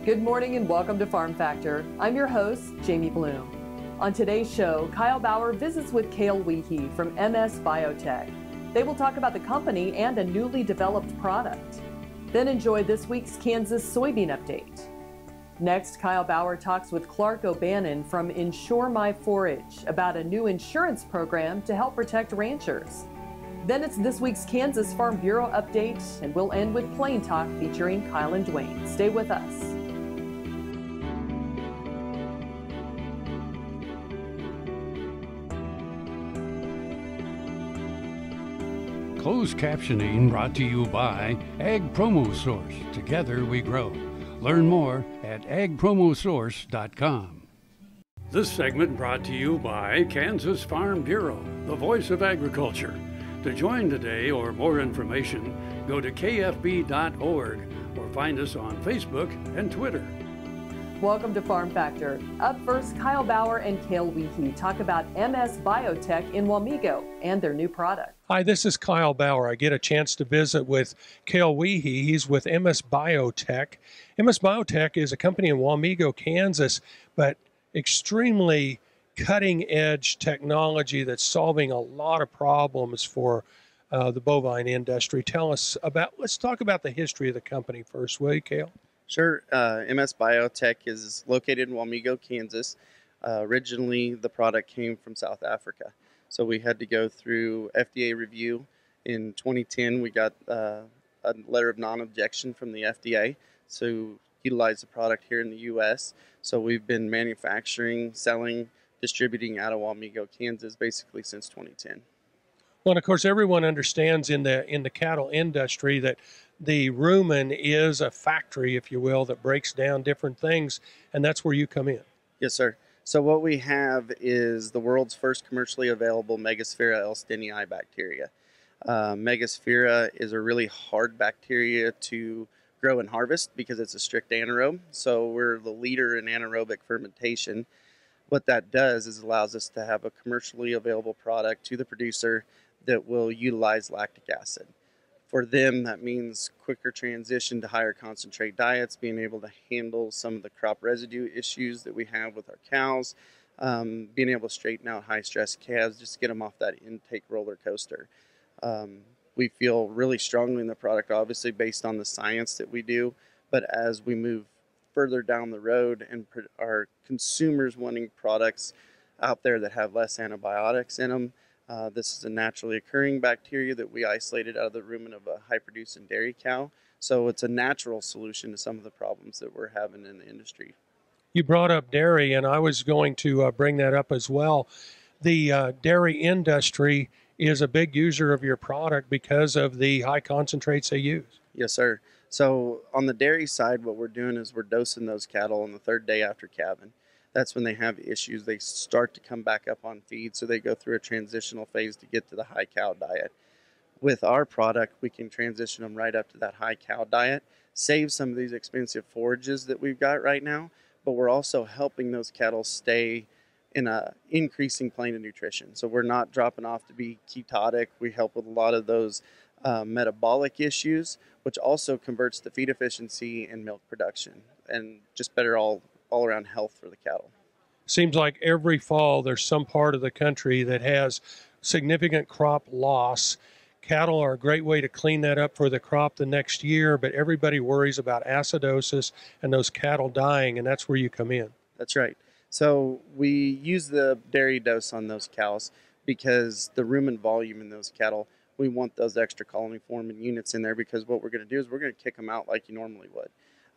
Good morning and welcome to Farm Factor. I'm your host, Jamie Bloom. On today's show, Kyle Bauer visits with Cale Wiehe from MS Biotech. They will talk about the company and a newly developed product. Then enjoy this week's Kansas Soybean update. Next, Kyle Bauer talks with Clark O'Bannon from Insure My Forage about a new insurance program to help protect ranchers. Then it's this week's Kansas Farm Bureau update, and we'll end with Plain Talk featuring Kyle and Duane. Stay with us. Closed captioning brought to you by Ag Promo Source. Together we grow. Learn more at agpromosource.com. This segment brought to you by Kansas Farm Bureau, the voice of agriculture. To join today or more information, go to kfb.org or find us on Facebook and Twitter. Welcome to Farm Factor. Up first, Kyle Bauer and Cale Wiehe talk about MS Biotech in Wamego and their new product. Hi, this is Kyle Bauer. I get a chance to visit with Cale Wiehe. He's with MS Biotech. MS Biotech is a company in Wamego, Kansas, but extremely cutting-edge technology that's solving a lot of problems for the bovine industry. Let's talk about the history of the company first, will you, Cale? Sure. MS Biotech is located in Wamego, Kansas. Originally, the product came from South Africa. So we had to go through FDA review. In 2010, we got a letter of non-objection from the FDA to utilize the product here in the U.S. So we've been manufacturing, selling, distributing out of Wamego, Kansas, basically since 2010. Well, and of course, everyone understands in the cattle industry that the rumen is a factory, if you will, that breaks down different things, and that's where you come in. Yes, sir. So what we have is the world's first commercially available Megasphaera elstinii bacteria. Megasphaera is a really hard bacteria to grow and harvest because it's a strict anaerobe. So we're the leader in anaerobic fermentation. What that does is allows us to have a commercially available product to the producer that will utilize lactic acid. For them, that means quicker transition to higher concentrate diets, being able to handle some of the crop residue issues that we have with our cows, being able to straighten out high-stress calves, just get them off that intake roller coaster. We feel really strongly in the product, obviously, based on the science that we do, but as we move further down the road and our consumers wanting products out there that have less antibiotics in them, this is a naturally occurring bacteria that we isolated out of the rumen of a high-producing dairy cow. So it's a natural solution to some of the problems that we're having in the industry. You brought up dairy, and I was going to bring that up as well. The dairy industry is a big user of your product because of the high concentrates they use. Yes, sir. So on the dairy side, what we're doing is we're dosing those cattle on the third day after calving. That's when they have issues. They start to come back up on feed, so they go through a transitional phase to get to the high cow diet. With our product, we can transition them right up to that high cow diet, save some of these expensive forages that we've got right now, but we're also helping those cattle stay in a increasing plane of nutrition. So we're not dropping off to be ketotic. We help with a lot of those metabolic issues, which also converts to feed efficiency and milk production and just better all-around health for the cattle. Seems like every fall there's some part of the country that has significant crop loss. Cattle are a great way to clean that up for the crop the next year, but everybody worries about acidosis and those cattle dying, and that's where you come in. That's right. So we use the dairy dose on those cows because the rumen volume in those cattle, we want those extra colony forming units in there, because what we're going to do is we're going to kick them out like you normally would.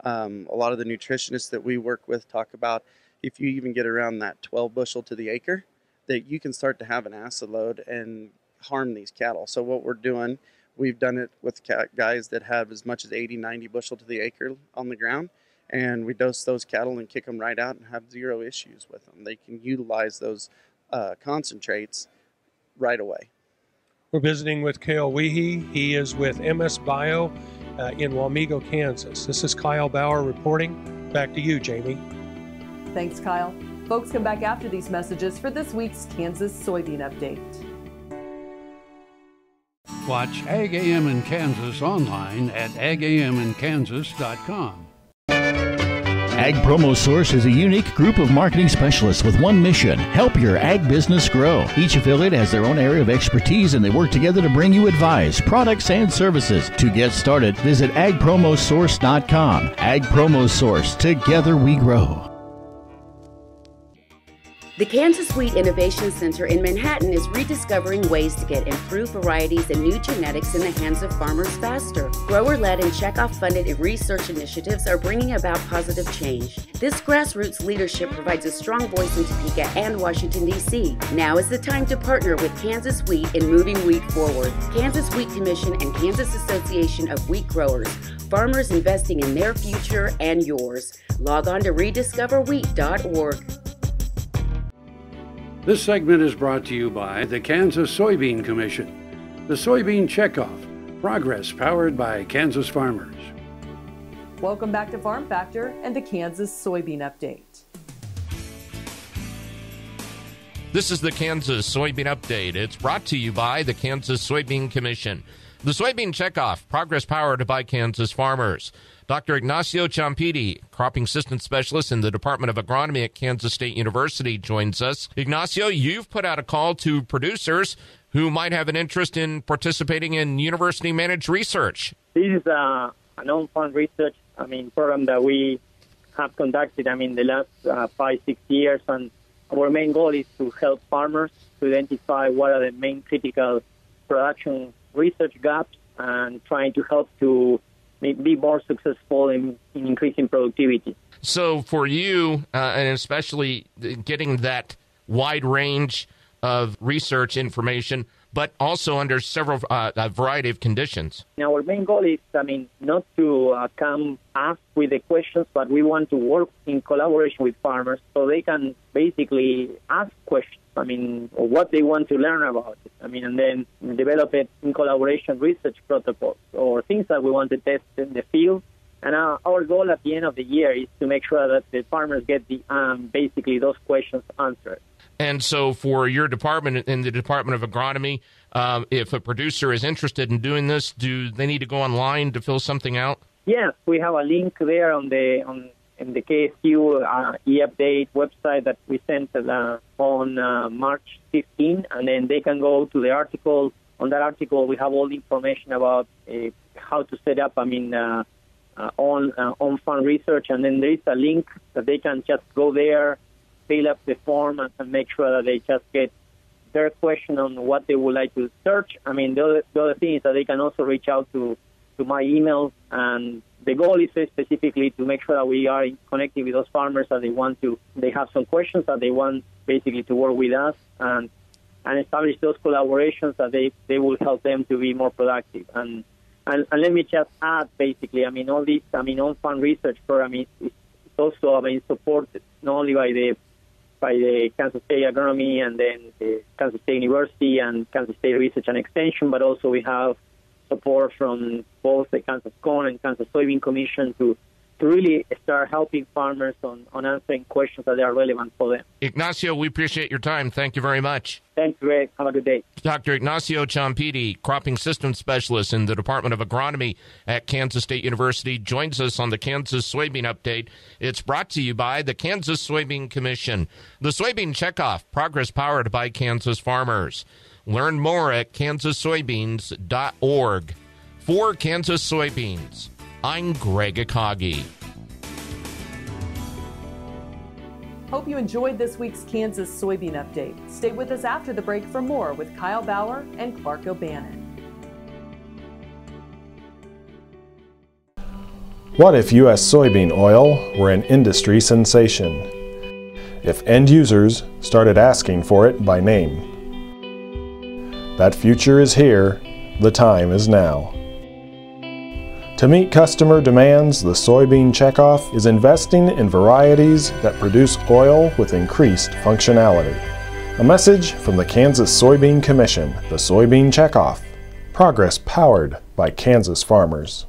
A lot of the nutritionists that we work with talk about if you even get around that 12 bushel to the acre, that you can start to have an acid load and harm these cattle. So what we're doing, we've done it with guys that have as much as 80, 90 bushel to the acre on the ground, and we dose those cattle and kick them right out and have zero issues with them. They can utilize those concentrates right away. We're visiting with Cale Wiehe. He is with MS Bio in Wamego, Kansas. This is Kyle Bauer reporting. Back to you, Jamie. Thanks, Kyle. Folks, come back after these messages for this week's Kansas Soybean Update. Watch Ag AM in Kansas online at agaminkansas.com. Ag Promo Source is a unique group of marketing specialists with one mission: help your ag business grow. Each affiliate has their own area of expertise, and they work together to bring you advice, products, and services. To get started, visit agpromosource.com. Ag Promo Source. Together we grow. The Kansas Wheat Innovation Center in Manhattan is rediscovering ways to get improved varieties and new genetics in the hands of farmers faster. Grower-led and checkoff-funded research initiatives are bringing about positive change. This grassroots leadership provides a strong voice in Topeka and Washington, D.C. Now is the time to partner with Kansas Wheat in moving wheat forward. Kansas Wheat Commission and Kansas Association of Wheat Growers. Farmers investing in their future and yours. Log on to rediscoverwheat.org. This segment is brought to you by the Kansas Soybean Commission, the Soybean Checkoff, progress powered by Kansas farmers. Welcome back to Farm Factor and the Kansas Soybean Update. This is the Kansas Soybean Update. It's brought to you by the Kansas Soybean Commission, the Soybean Checkoff, progress powered by Kansas farmers. Dr. Ignacio Champiti, cropping assistant specialist in the Department of Agronomy at Kansas State University, joins us. Ignacio, you've put out a call to producers who might have an interest in participating in university-managed research. This is a non-fund research, program that we have conducted, the last 5-6 years, and our main goal is to help farmers to identify what are the main critical production research gaps and trying to help to be more successful in increasing productivity. So for you, and especially getting that wide range of research information, but also under several a variety of conditions. Our main goal is, not to come ask with the questions, but we want to work in collaboration with farmers so they can basically ask questions, or what they want to learn about it. And then develop it in collaboration research protocols or things that we want to test in the field. And our goal at the end of the year is to make sure that the farmers get the basically those questions answered. And so for your department, in the Department of Agronomy, if a producer is interested in doing this, do they need to go online to fill something out? Yes, we have a link there in the KSU e-update website that we sent on March 15, and then they can go to the article. On that article, we have all the information about how to set up, on-farm research, and then there is a link that they can just go there, fill up the form, and make sure that they just get their question on what they would like to search. The other thing is that they can also reach out to my email, and the goal is specifically to make sure that we are connecting with those farmers that they have some questions that they want basically to work with us and establish those collaborations that they will help them to be more productive. And let me just add, basically, all this, on-farm research program is also, supported not only by the Kansas State Agronomy and then the Kansas State University and Kansas State Research and Extension, but also we have support from both the Kansas Corn and Kansas Soybean Commission to really start helping farmers on answering questions that are relevant for them. Ignacio, we appreciate your time. Thank you very much. Thanks, Greg. Have a good day. Dr. Ignacio Champiti, cropping systems specialist in the Department of Agronomy at Kansas State University, joins us on the Kansas Soybean Update. It's brought to you by the Kansas Soybean Commission. The Soybean Checkoff, progress powered by Kansas farmers. Learn more at kansassoybeans.org. For Kansas Soybeans, I'm Greg Akagi. Hope you enjoyed this week's Kansas Soybean Update. Stay with us after the break for more with Kyle Bauer and Clark O'Bannon. What if U.S. soybean oil were an industry sensation? If end users started asking for it by name? That future is here. The time is now. To meet customer demands, the Soybean Checkoff is investing in varieties that produce oil with increased functionality. A message from the Kansas Soybean Commission, the Soybean Checkoff, progress powered by Kansas farmers.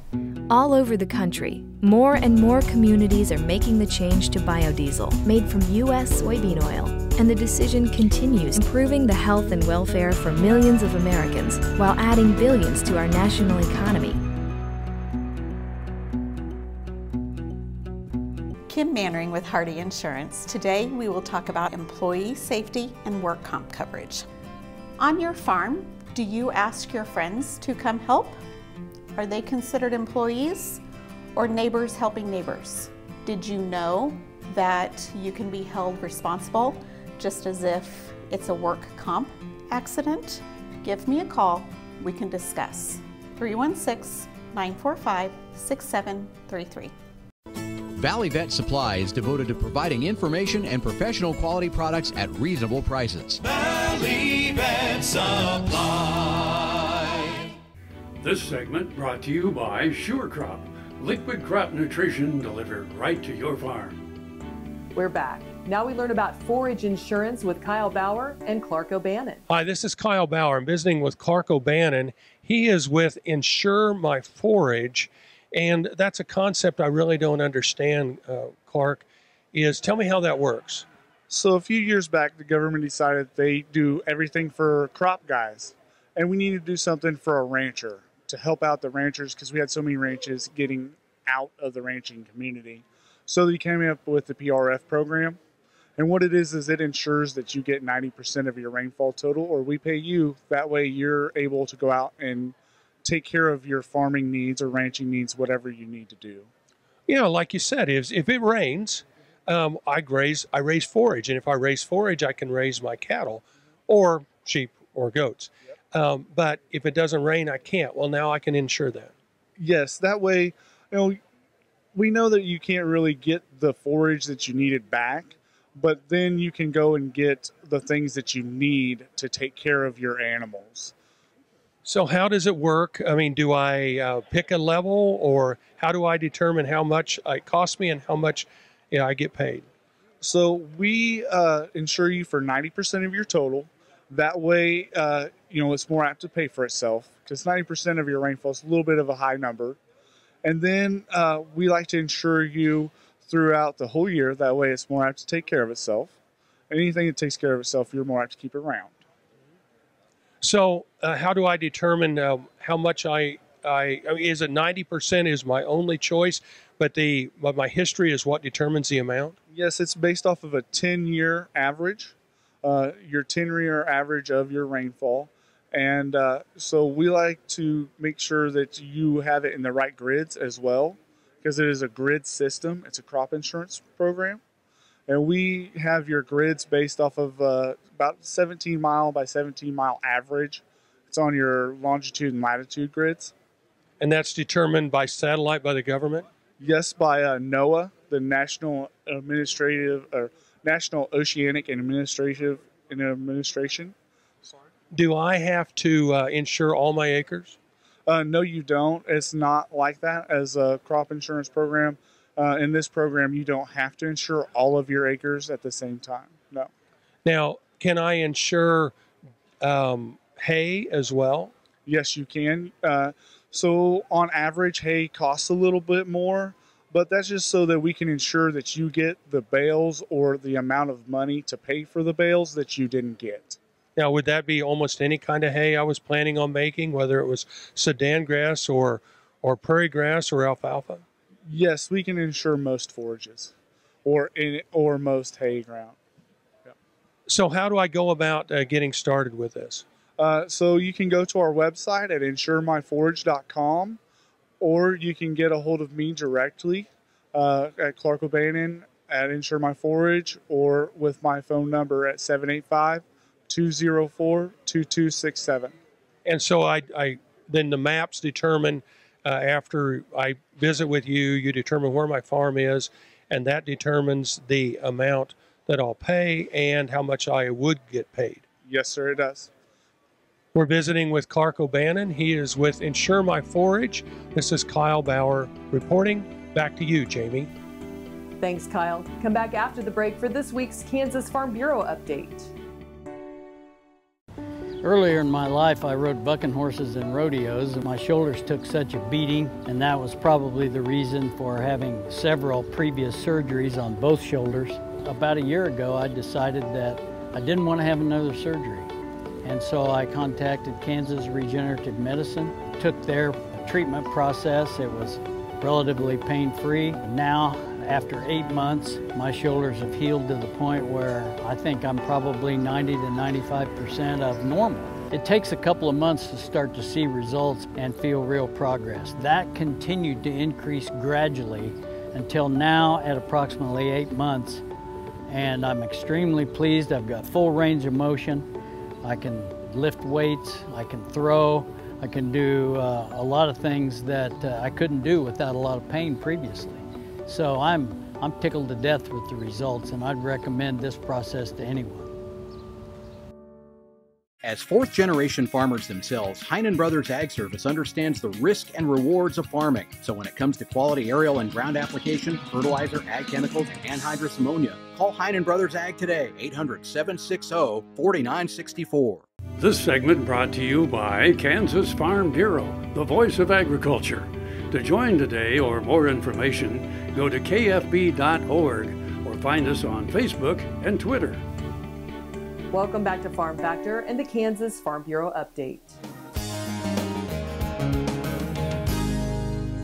All over the country, more and more communities are making the change to biodiesel made from U.S. soybean oil. And the decision continues, improving the health and welfare for millions of Americans while adding billions to our national economy. Kim Mannering with Hardy Insurance. Today we will talk about employee safety and work comp coverage. On your farm, do you ask your friends to come help? Are they considered employees or neighbors helping neighbors? Did you know that you can be held responsible just as if it's a work comp accident? Give me a call, we can discuss. 316-945-6733. Valley Vet Supply is devoted to providing information and professional quality products at reasonable prices. Valley Vet Supply. This segment brought to you by Sure Crop, liquid crop nutrition delivered right to your farm. We're back. Now we learn about forage insurance with Kyle Bauer and Clark O'Bannon. Hi, this is Kyle Bauer. I'm visiting with Clark O'Bannon. He is with Insure My Forage, and that's a concept I really don't understand, Clark, is tell me how that works. So a few years back, the government decided they do everything for crop guys, and we need to do something for a rancher to help out the ranchers because we had so many ranches getting out of the ranching community. So they came up with the PRF program. And what it is it ensures that you get 90% of your rainfall total, or we pay you. That way you're able to go out and take care of your farming needs or ranching needs, whatever you need to do. Yeah, like you said, if it rains, I raise forage. And if I raise forage, I can raise my cattle or sheep or goats. Yep. But if it doesn't rain, I can't. Well, now I can insure that. Yes, that way, we know that you can't really get the forage that you needed back, but then you can go and get the things that you need to take care of your animals. So how does it work? I mean, do I pick a level, or how do I determine how much it costs me and how much I get paid? So we insure you for 90% of your total. That way, it's more apt to pay for itself because 90% of your rainfall is a little bit of a high number. And then we like to insure you throughout the whole year. That way it's more apt to take care of itself. Anything that takes care of itself, you're more apt to keep around. So how do I determine how much I mean, is it 90% is my only choice, but my history is what determines the amount? Yes, it's based off of a 10-year average, your 10-year average of your rainfall. And so we like to make sure that you have it in the right grids as well, because it is a grid system. It's a crop insurance program. And we have your grids based off of about 17 mile by 17 mile average. It's on your longitude and latitude grids. And that's determined by satellite by the government? Yes, by NOAA, the National Oceanic and Administration. Do I have to insure all my acres? No, you don't. It's not like that as a crop insurance program. In this program, you don't have to insure all of your acres at the same time. No. Now, can I insure hay as well? Yes, you can. So on average, hay costs a little bit more, but that's just so that we can ensure that you get the bales or the amount of money to pay for the bales that you didn't get. Now, would that be almost any kind of hay I was planning on making, whether it was sedan grass or prairie grass or alfalfa? Yes, we can insure most forages or most hay ground. Yep. So how do I go about getting started with this? So you can go to our website at insuremyforage.com, or you can get a hold of me directly at Clark O'Bannon at Insure My Forage, or with my phone number at 785-204-2267. And so then the maps determine, after I visit with you, you determine where my farm is, and that determines the amount that I'll pay and how much I would get paid. Yes, sir, it does. We're visiting with Clark O'Bannon. He is with Insure My Forage. This is Kyle Bauer reporting. Back to you, Jamie. Thanks, Kyle. Come back after the break for this week's Kansas Farm Bureau update. Earlier in my life, I rode bucking horses and rodeos, and my shoulders took such a beating, and that was probably the reason for having several previous surgeries on both shoulders. About a year ago, I decided that I didn't want to have another surgery, and so I contacted Kansas Regenerative Medicine, took their treatment process. It was relatively pain-free. Now, After 8 months, my shoulders have healed to the point where I think I'm probably 90 to 95% of normal. It takes a couple of months to start to see results and feel real progress. That continued to increase gradually until now at approximately 8 months. And I'm extremely pleased. I've got full range of motion. I can lift weights, I can throw, I can do a lot of things that I couldn't do without a lot of pain previously. So I'm tickled to death with the results, and I'd recommend this process to anyone. As fourth-generation farmers themselves, Heinen Brothers Ag Service understands the risk and rewards of farming. So when it comes to quality aerial and ground application, fertilizer, ag chemicals, and anhydrous ammonia, call Heinen Brothers Ag today, 800-760-4964. This segment brought to you by Kansas Farm Bureau, the voice of agriculture. To join today or more information, go to kfb.org or find us on Facebook and Twitter. Welcome back to Farm Factor and the Kansas Farm Bureau Update.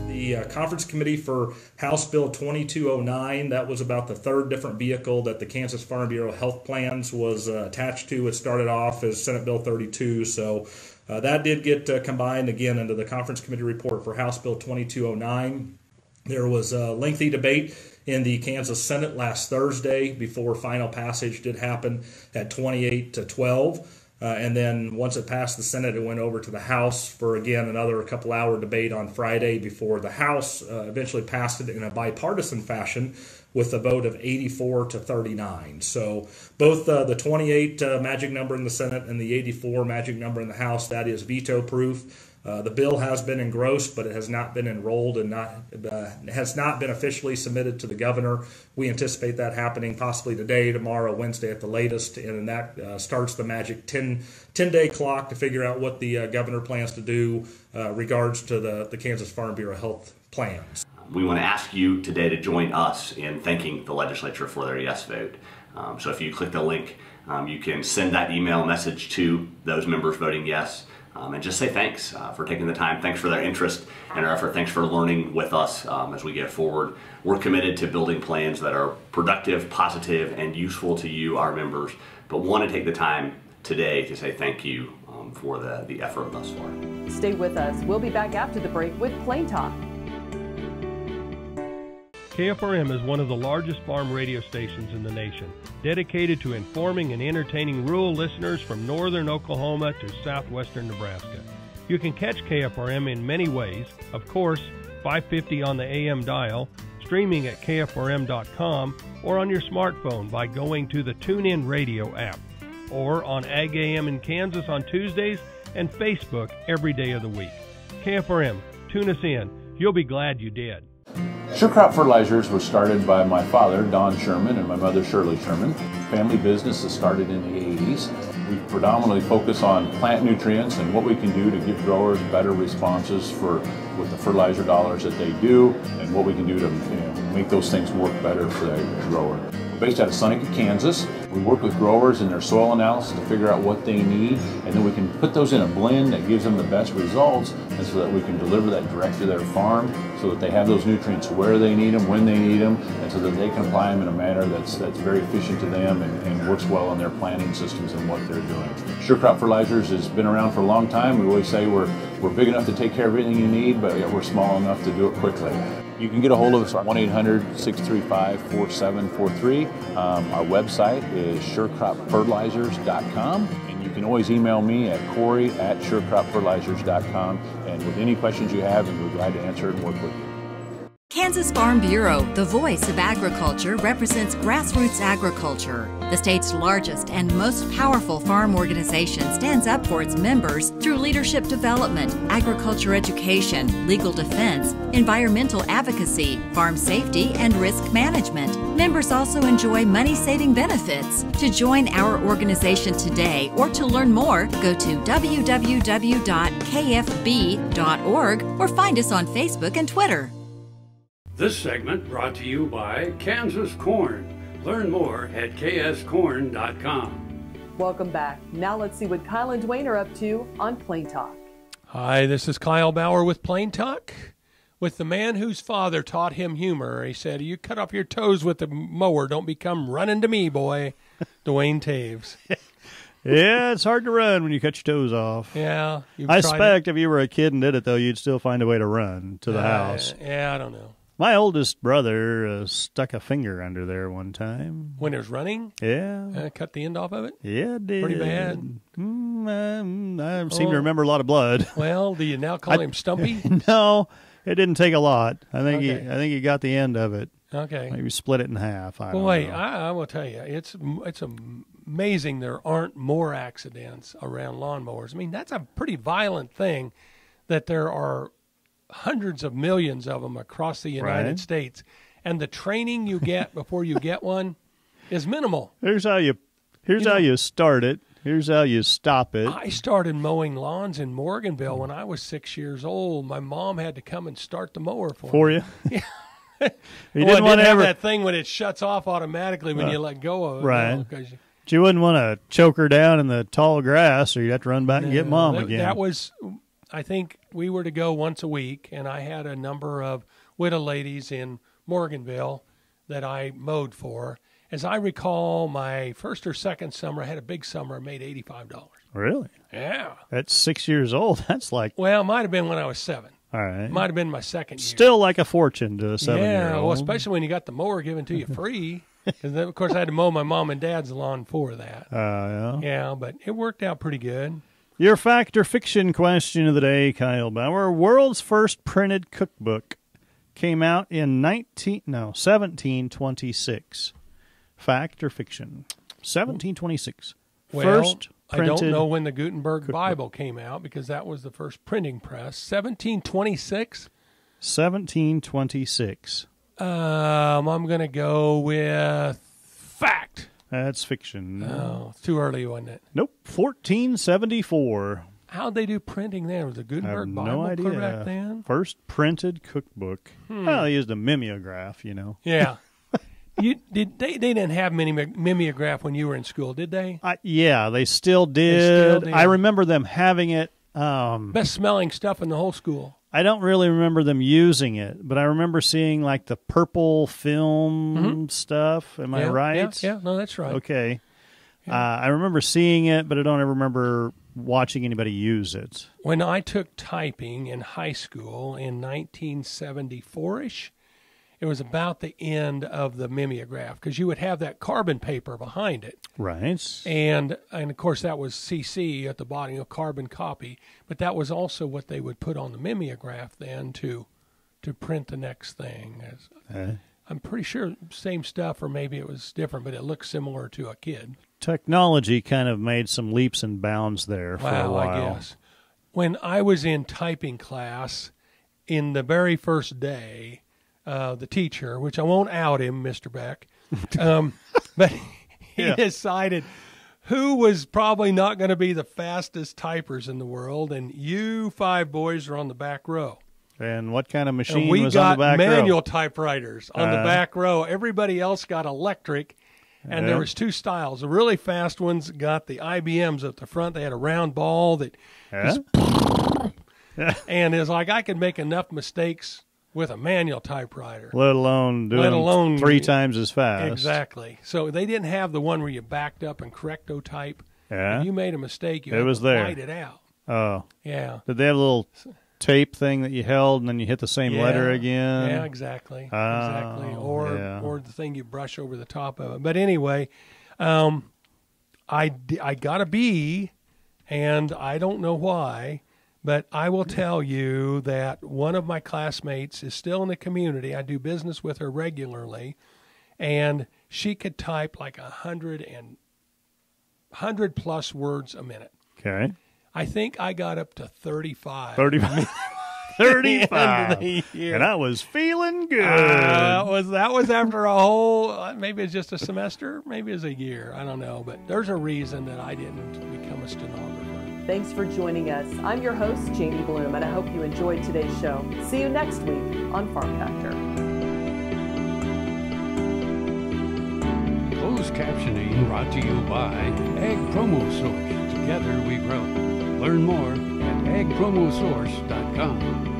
The conference committee for House Bill 2209, that was about the third different vehicle that the Kansas Farm Bureau Health Plans was attached to. It started off as Senate Bill 32, so that did get combined again into the conference committee report for House Bill 2209. There was a lengthy debate in the Kansas Senate last Thursday before final passage did happen at 28-12. And then once it passed the Senate, it went over to the House for, again, another couple-hour debate on Friday before the House eventually passed it in a bipartisan fashion with a vote of 84-39. So both the 28 magic number in the Senate and the 84 magic number in the House, that is veto-proof. The bill has been engrossed, but it has not been enrolled and has not been officially submitted to the governor. We anticipate that happening possibly today, tomorrow, Wednesday at the latest, and that starts the magic 10-day clock to figure out what the governor plans to do regards to the Kansas Farm Bureau health plans. We want to ask you today to join us in thanking the legislature for their yes vote. So if you click the link, you can send that email message to those members voting yes. And just say thanks for taking the time. Thanks for their interest in our effort. Thanks for learning with us as we get forward. We're committed to building plans that are productive, positive, and useful to you, our members, but want to take the time today to say thank you for the effort thus far. Stay with us. We'll be back after the break with Plain Talk. KFRM is one of the largest farm radio stations in the nation, dedicated to informing and entertaining rural listeners from northern Oklahoma to southwestern Nebraska. You can catch KFRM in many ways. Of course, 550 on the AM dial, streaming at kfrm.com, or on your smartphone by going to the TuneIn Radio app, or on Ag AM in Kansas on Tuesdays and Facebook every day of the week. KFRM, tune us in. You'll be glad you did. Sure Crop Fertilizers was started by my father, Don Sherman, and my mother, Shirley Sherman. Family business that started in the 80s. We predominantly focus on plant nutrients and what we can do to give growers better responses with the fertilizer dollars that they do, and what we can do to make those things work better for the grower. We're based out of Seneca, Kansas. We work with growers in their soil analysis to figure out what they need, and then we can put those in a blend that gives them the best results, and so that we can deliver that direct to their farm so that they have those nutrients where they need them, when they need them, and so that they can apply them in a manner that's very efficient to them and works well on their planting systems and what they're doing. Sure Crop Fertilizers has been around for a long time. We always say we're big enough to take care of everything you need, but we're small enough to do it quickly. You can get a hold of us at 1-800-635-4743. Our website is surecropfertilizers.com, and you can always email me at Corey@surecropfertilizers.com, and with any questions you have, we'll be glad to answer and work with you. Kansas Farm Bureau, the voice of agriculture, represents grassroots agriculture. The state's largest and most powerful farm organization stands up for its members through leadership development, agriculture education, legal defense, environmental advocacy, farm safety, and risk management. Members also enjoy money-saving benefits. To join our organization today or to learn more, go to www.kfb.org or find us on Facebook and Twitter. This segment brought to you by Kansas Corn. Learn more at kscorn.com. Welcome back. Now let's see what Kyle and Duane are up to on Plain Talk. Hi, this is Kyle Bauer with Plain Talk. with the man whose father taught him humor. He said, "You cut off your toes with the mower, don't become running to me, boy." Duane Toews. Yeah, it's hard to run when you cut your toes off. Yeah. I expect if you were a kid and did it, though, you'd still find a way to run to the house. Yeah, I don't know. My oldest brother stuck a finger under there one time. When it was running? Yeah. Cut the end off of it? Yeah, it did. Pretty bad? I seem to remember a lot of blood. Well, do you now call him Stumpy? No, it didn't take a lot. I think he got the end of it. Okay. Maybe split it in half. I don't Boy, know. I will tell you, it's amazing there aren't more accidents around lawnmowers. I mean, that's a pretty violent thing that there are hundreds of millions of them across the United States. And the training you get before you get one is minimal. Here's how you start it. Here's how you stop it. I started mowing lawns in Morganville when I was 6 years old. My mom had to come and start the mower for me. You? Yeah. You didn't want to have that thing when it shuts off automatically when you let go of it. Right. You know, but you wouldn't want to choke her down in the tall grass, or you'd have to run back and get Mom again. That was, I think we were to go once a week, and I had a number of widow ladies in Morganville that I mowed for. As I recall, my first or second summer, I had a big summer, I made $85. Really? Yeah. At 6 years old, that's like... Well, it might have been when I was 7. All right. Might have been my second year. Still like a fortune to a 7-year-old. Yeah, well, especially when you got the mower given to you free. Because, of course, I had to mow my mom and dad's lawn for that. Yeah. Yeah, but it worked out pretty good. Your fact or fiction question of the day, Kyle Bauer. World's first printed cookbook came out in 1726. Fact or fiction? 1726. Well, First I don't know when the Gutenberg Bible came out because that was the first printing press. 1726? 1726. I'm going to go with fact. That's fiction. Oh, it's too early, wasn't it? Nope. 1474. How'd they do printing then? Was the Gutenberg Bible no idea. correct then? First printed cookbook. Well, they used a mimeograph, you know. Yeah. They didn't have mimeograph when you were in school, did they? Yeah, they still did. I remember them having it. Best smelling stuff in the whole school. I don't really remember them using it, but I remember seeing like the purple film stuff. Am I right? Yeah, no, that's right. Okay. Yeah. I remember seeing it, but I don't ever remember watching anybody use it. When I took typing in high school in 1974-ish, it was about the end of the mimeograph because you would have that carbon paper behind it. Right. And of course, that was CC at the bottom, carbon copy. But that was also what they would put on the mimeograph then to print the next thing. I'm pretty sure same stuff, or maybe it was different, but it looked similar to a kid. Technology kind of made some leaps and bounds there for a while. I guess. When I was in typing class, in the very first day, the teacher, which I won't out him, Mr. Beck, but he decided who was probably not going to be the fastest typers in the world, and you 5 boys are on the back row. And what kind of machine was on the back row? We got manual typewriters on the back row. Everybody else got electric, and there was 2 styles. The really fast ones got the IBMs at the front. They had a round ball that just and it's like I could make enough mistakes with a manual typewriter. Let alone doing 3 times as fast. Exactly. So they didn't have the one where you backed up and correcto type. Yeah. If you made a mistake, you had to write it out. Oh. Yeah. Did they have a little tape thing that you held and then you hit the same letter again? Yeah, exactly. Exactly. Or the thing you brush over the top of it. But anyway, I got a B, and I don't know why. But I will tell you that one of my classmates is still in the community. I do business with her regularly, and she could type like 100 plus words a minute. Okay. I think I got up to 35. 35. 35. And I was feeling good. That was after a whole, maybe it's just a semester, maybe it's a year. I don't know. But there's a reason that I didn't become a stenographer. Thanks for joining us. I'm your host, Jamie Bloom, and I hope you enjoyed today's show. See you next week on Farm Factor. Closed captioning brought to you by Ag Promo Source. Together we grow. Learn more at agpromosource.com.